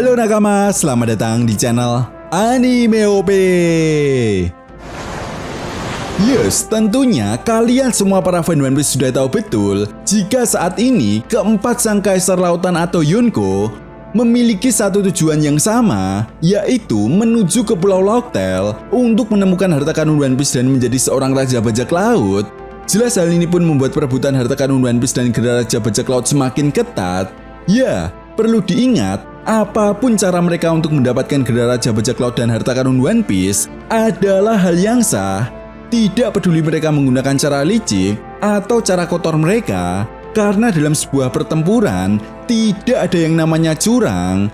Halo nakama, selamat datang di channel Anime OP. Yes, tentunya kalian semua para fan One Piece sudah tahu betul jika saat ini keempat sang kaisar lautan atau Yonko memiliki satu tujuan yang sama, yaitu menuju ke Pulau Locktail untuk menemukan harta karun One Piece dan menjadi seorang raja bajak laut. Jelas hal ini pun membuat perebutan harta karun One Piece dan gelar raja bajak laut semakin ketat. Ya, perlu diingat, apapun cara mereka untuk mendapatkan gelar raja bajak laut dan harta karun One Piece adalah hal yang sah. Tidak peduli mereka menggunakan cara licik atau cara kotor mereka, karena dalam sebuah pertempuran tidak ada yang namanya curang.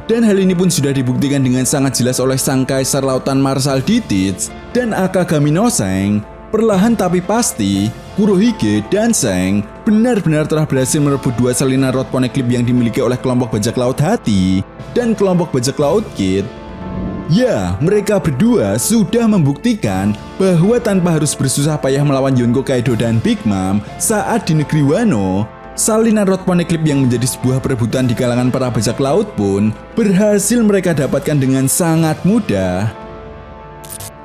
Dan hal ini pun sudah dibuktikan dengan sangat jelas oleh sang kaisar lautan Marshal Ditich dan Akagami no Seng. Perlahan tapi pasti, Kurohige dan Seng benar-benar telah berhasil merebut dua salinan rod poneglyph yang dimiliki oleh kelompok bajak laut Hati dan kelompok bajak laut Kid. Ya, mereka berdua sudah membuktikan bahwa tanpa harus bersusah payah melawan Yonko, Kaido, dan Big Mom saat di negeri Wano, salinan rod poneglyph yang menjadi sebuah perebutan di kalangan para bajak laut pun berhasil mereka dapatkan dengan sangat mudah.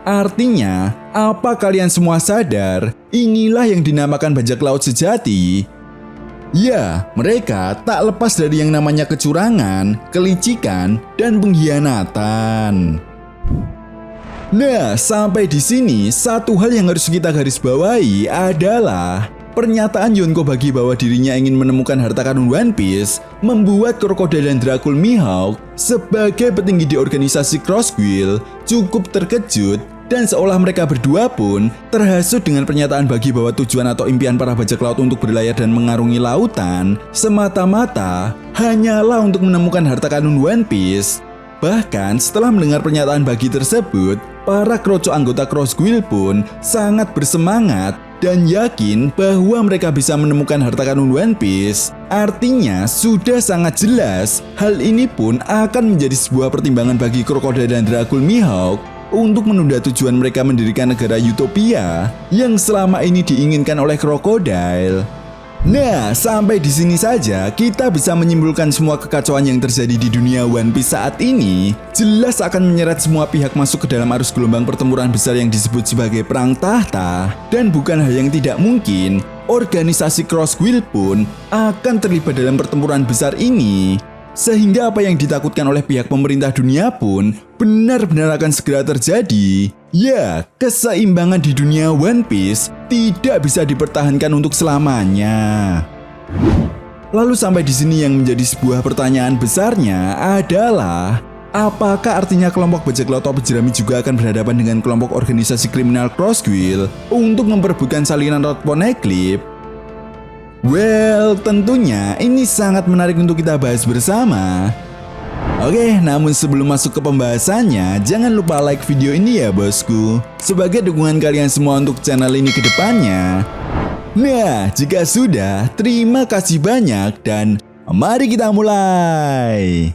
Artinya, apa kalian semua sadar, inilah yang dinamakan bajak laut sejati? Ya, mereka tak lepas dari yang namanya kecurangan, kelicikan, dan pengkhianatan. Nah, sampai di sini satu hal yang harus kita garis bawahi adalah pernyataan Yonko bagi bahwa dirinya ingin menemukan harta karun One Piece membuat Crocodile dan Dracul Mihawk sebagai petinggi di organisasi Cross Guild cukup terkejut. Dan seolah mereka berdua pun terhasut dengan pernyataan bagi bahwa tujuan atau impian para bajak laut untuk berlayar dan mengarungi lautan semata-mata hanyalah untuk menemukan harta karun One Piece. Bahkan setelah mendengar pernyataan bagi tersebut, para kroco anggota Cross Guild pun sangat bersemangat dan yakin bahwa mereka bisa menemukan harta karun One Piece. Artinya sudah sangat jelas hal ini pun akan menjadi sebuah pertimbangan bagi Crocodile dan Dracul Mihawk untuk menunda tujuan mereka mendirikan negara Utopia yang selama ini diinginkan oleh Crocodile. Nah, sampai di sini saja kita bisa menyimpulkan semua kekacauan yang terjadi di dunia One Piece saat ini jelas akan menyeret semua pihak masuk ke dalam arus gelombang pertempuran besar yang disebut sebagai perang tahta. Dan bukan hal yang tidak mungkin, organisasi Cross Guild pun akan terlibat dalam pertempuran besar ini. Sehingga apa yang ditakutkan oleh pihak pemerintah dunia pun benar-benar akan segera terjadi. Ya, keseimbangan di dunia One Piece tidak bisa dipertahankan untuk selamanya. Lalu sampai di sini yang menjadi sebuah pertanyaan besarnya adalah, apakah artinya kelompok bajak laut topi jerami juga akan berhadapan dengan kelompok organisasi kriminal Cross Guild untuk memperebutkan salinan rod poneglyph? Well, tentunya ini sangat menarik untuk kita bahas bersama. Oke, namun sebelum masuk ke pembahasannya, jangan lupa like video ini ya bosku, sebagai dukungan kalian semua untuk channel ini ke depannya. Nah, jika sudah, terima kasih banyak dan mari kita mulai.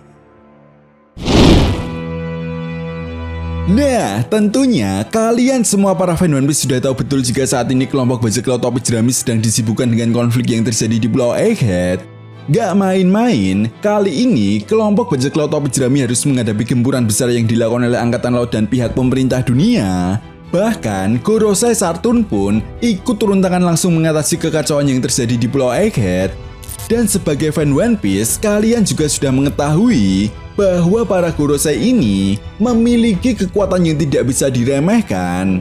Nah, tentunya kalian semua para fan One Piece sudah tahu betul jika saat ini kelompok bajak laut topi jerami sedang disibukkan dengan konflik yang terjadi di Pulau Egghead. Gak main-main, kali ini kelompok bajak laut topi jerami harus menghadapi gempuran besar yang dilakukan oleh Angkatan Laut dan pihak pemerintah dunia. Bahkan, Gorosei Sartun pun ikut turun tangan langsung mengatasi kekacauan yang terjadi di Pulau Egghead. Dan sebagai fan One Piece, kalian juga sudah mengetahui bahwa para Gorosei ini memiliki kekuatan yang tidak bisa diremehkan.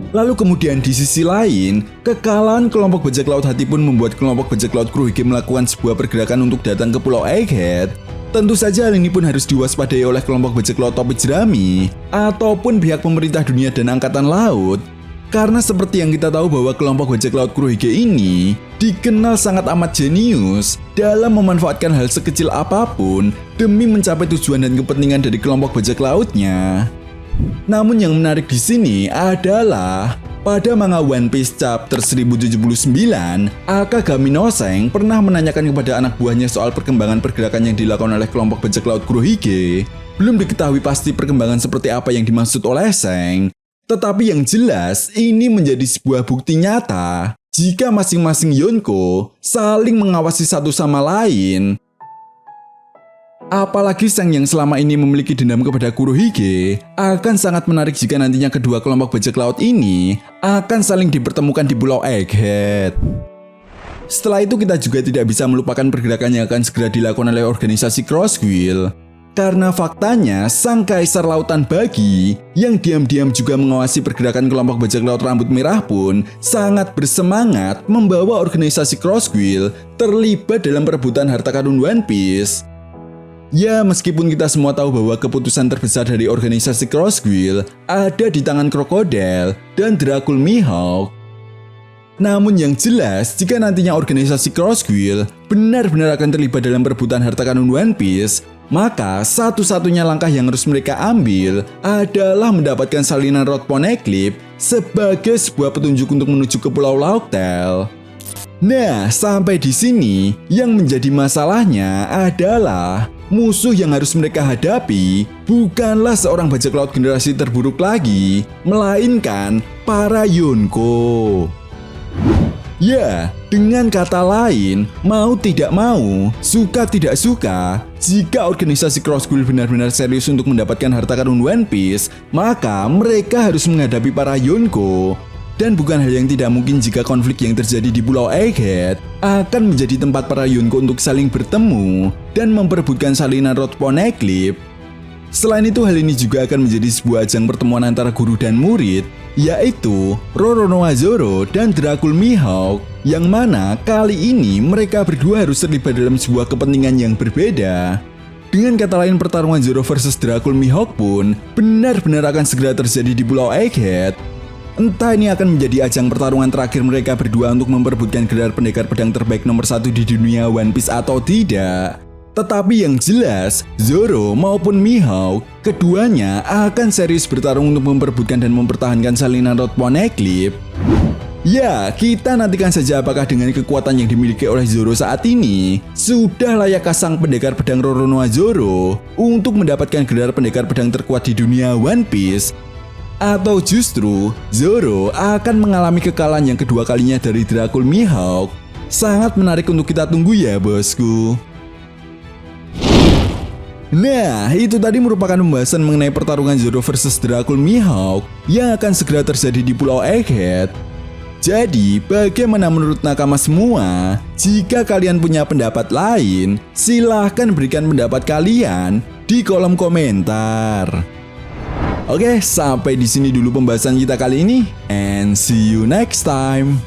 Lalu kemudian di sisi lain, kekalahan kelompok bajak laut Hati pun membuat kelompok bajak laut Kurohige melakukan sebuah pergerakan untuk datang ke Pulau Egghead. Tentu saja hal ini pun harus diwaspadai oleh kelompok bajak laut topi jerami ataupun pihak pemerintah dunia dan angkatan laut. Karena seperti yang kita tahu bahwa kelompok bajak laut Kurohige ini dikenal sangat amat jenius dalam memanfaatkan hal sekecil apapun demi mencapai tujuan dan kepentingan dari kelompok bajak lautnya. Namun yang menarik di sini adalah pada manga One Piece chapter 1079, Akagami no Seng pernah menanyakan kepada anak buahnya soal perkembangan pergerakan yang dilakukan oleh kelompok bajak laut Kurohige. Belum diketahui pasti perkembangan seperti apa yang dimaksud oleh Seng. Tetapi yang jelas, ini menjadi sebuah bukti nyata jika masing-masing Yonko saling mengawasi satu sama lain. Apalagi Sang yang selama ini memiliki dendam kepada Kurohige, akan sangat menarik jika nantinya kedua kelompok bajak laut ini akan saling dipertemukan di Pulau Egghead. Setelah itu kita juga tidak bisa melupakan pergerakan yang akan segera dilakukan oleh organisasi Crosswill. Karena faktanya Sang Kaisar Lautan Bagi yang diam-diam juga mengawasi pergerakan kelompok bajak laut rambut merah pun sangat bersemangat membawa organisasi Crosswill terlibat dalam perebutan harta karun One Piece. Ya, meskipun kita semua tahu bahwa keputusan terbesar dari organisasi Crosswill ada di tangan Crocodile dan Dracul Mihawk. Namun yang jelas, jika nantinya organisasi Crosswill benar-benar akan terlibat dalam perebutan harta karun One Piece, maka satu-satunya langkah yang harus mereka ambil adalah mendapatkan salinan Road Poneglyph sebagai sebuah petunjuk untuk menuju ke Pulau Laughtale. Nah, sampai di sini yang menjadi masalahnya adalah musuh yang harus mereka hadapi bukanlah seorang bajak laut generasi terburuk lagi, melainkan para Yonko. Ya, dengan kata lain, mau tidak mau, suka tidak suka, jika organisasi Crosswill benar-benar serius untuk mendapatkan harta karun One Piece, maka mereka harus menghadapi para Yonko. Dan bukan hal yang tidak mungkin jika konflik yang terjadi di Pulau Egghead akan menjadi tempat para Yonko untuk saling bertemu dan memperebutkan salinan Road Poneglyph. Selain itu, hal ini juga akan menjadi sebuah ajang pertemuan antara guru dan murid, yaitu Roronoa Zoro dan Dracul Mihawk, yang mana kali ini mereka berdua harus terlibat dalam sebuah kepentingan yang berbeda. Dengan kata lain, pertarungan Zoro versus Dracul Mihawk pun benar-benar akan segera terjadi di Pulau Egghead. Entah ini akan menjadi ajang pertarungan terakhir mereka berdua untuk memperebutkan gelar pendekar pedang terbaik nomor 1 di dunia One Piece atau tidak. Tetapi yang jelas, Zoro maupun Mihawk, keduanya akan serius bertarung untuk memperebutkan dan mempertahankan salinan Road Poneglyph. Ya, kita nantikan saja apakah dengan kekuatan yang dimiliki oleh Zoro saat ini, sudah layakkah sang pendekar pedang Roronoa Zoro untuk mendapatkan gelar pendekar pedang terkuat di dunia One Piece. Atau justru Zoro akan mengalami kekalahan yang kedua kalinya dari Dracul Mihawk. Sangat menarik untuk kita tunggu ya bosku. Nah, itu tadi merupakan pembahasan mengenai pertarungan Zoro versus Dracul Mihawk yang akan segera terjadi di Pulau Egghead. Jadi, bagaimana menurut nakama semua? Jika kalian punya pendapat lain, silahkan berikan pendapat kalian di kolom komentar. Oke, sampai di sini dulu pembahasan kita kali ini, and see you next time.